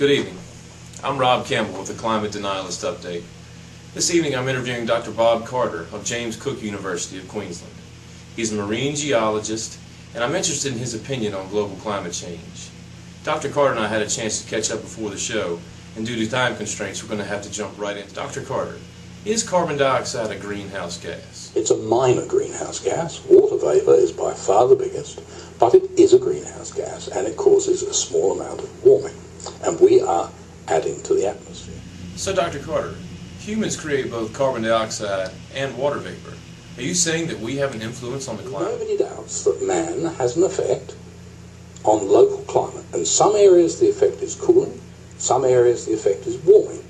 Good evening. I'm Rob Campbell with the Climate Denialist Update. This evening I'm interviewing Dr. Bob Carter of James Cook University of Queensland. He's a marine geologist, and I'm interested in his opinion on global climate change. Dr. Carter and I had a chance to catch up before the show, and due to time constraints we're going to have to jump right in. Dr. Carter, is carbon dioxide a greenhouse gas? It's a minor greenhouse gas. Water vapor is by far the biggest, but it is a greenhouse gas and it causes a small amount of warming, and we are adding to the atmosphere. So Dr. Carter, humans create both carbon dioxide and water vapor. Are you saying that we have an influence on the climate? Nobody doubts that man has an effect on local climate. In some areas the effect is cooling, some areas the effect is warming.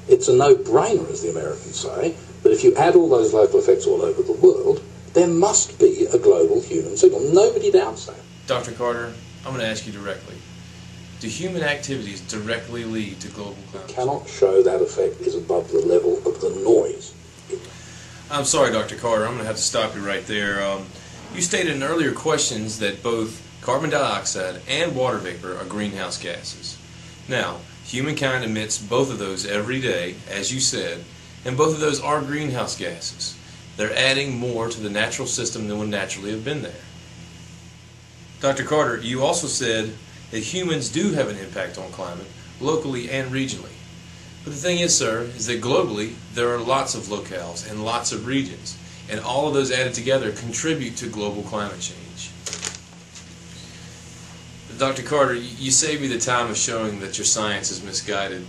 It's a no-brainer, as the Americans say, that if you add all those local effects all over the world, there must be a global human signal. Nobody doubts that. Dr. Carter, I'm going to ask you directly. Do human activities directly lead to global climate change? Cannot show that effect is above the level of the noise. I'm sorry, Dr. Carter, I'm going to have to stop you right there. You stated in earlier questions that both carbon dioxide and water vapor are greenhouse gases. Now, humankind emits both of those every day, as you said, and both of those are greenhouse gases. They're adding more to the natural system than would naturally have been there. Dr. Carter, you also said that humans do have an impact on climate, locally and regionally. But the thing is, sir, is that globally there are lots of locales and lots of regions, and all of those added together contribute to global climate change. Dr. Carter, you saved me the time of showing that your science is misguided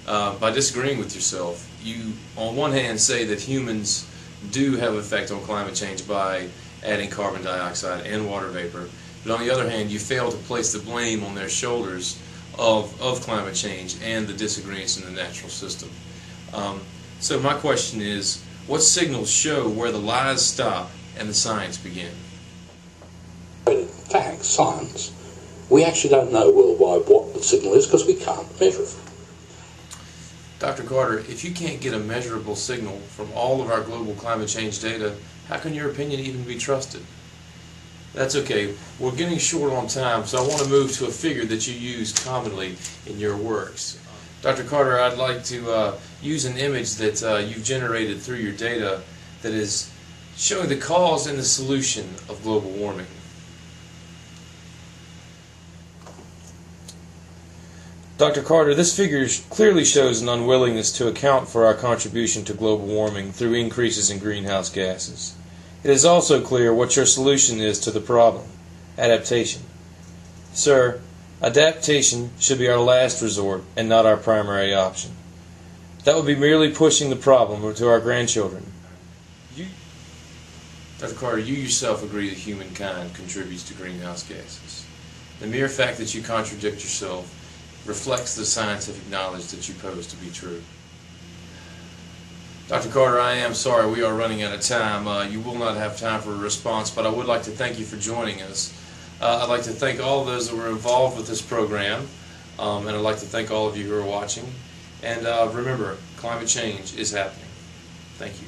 by disagreeing with yourself. You, on one hand, say that humans do have an effect on climate change by adding carbon dioxide and water vapor, but on the other hand, you fail to place the blame on their shoulders of climate change and the disagreements in the natural system. So my question is, what signals show where the lies stop and the science begin? In fact, science, we actually don't know worldwide what the signal is because we can't measure it. Dr. Carter, if you can't get a measurable signal from all of our global climate change data, how can your opinion even be trusted? That's okay. We're getting short on time, so I want to move to a figure that you use commonly in your works. Dr. Carter, I'd like to use an image that you've generated through your data that is showing the cause and the solution of global warming. Dr. Carter, this figure clearly shows an unwillingness to account for our contribution to global warming through increases in greenhouse gases. It is also clear what your solution is to the problem: adaptation. Sir, adaptation should be our last resort and not our primary option. That would be merely pushing the problem to our grandchildren. Dr. Carter, you yourself agree that humankind contributes to greenhouse gases. The mere fact that you contradict yourself reflects the scientific knowledge that you pose to be true. Dr. Carter, I am sorry we are running out of time. You will not have time for a response, but I would like to thank you for joining us. I'd like to thank all of those that were involved with this program, and I'd like to thank all of you who are watching. And remember, climate change is happening. Thank you.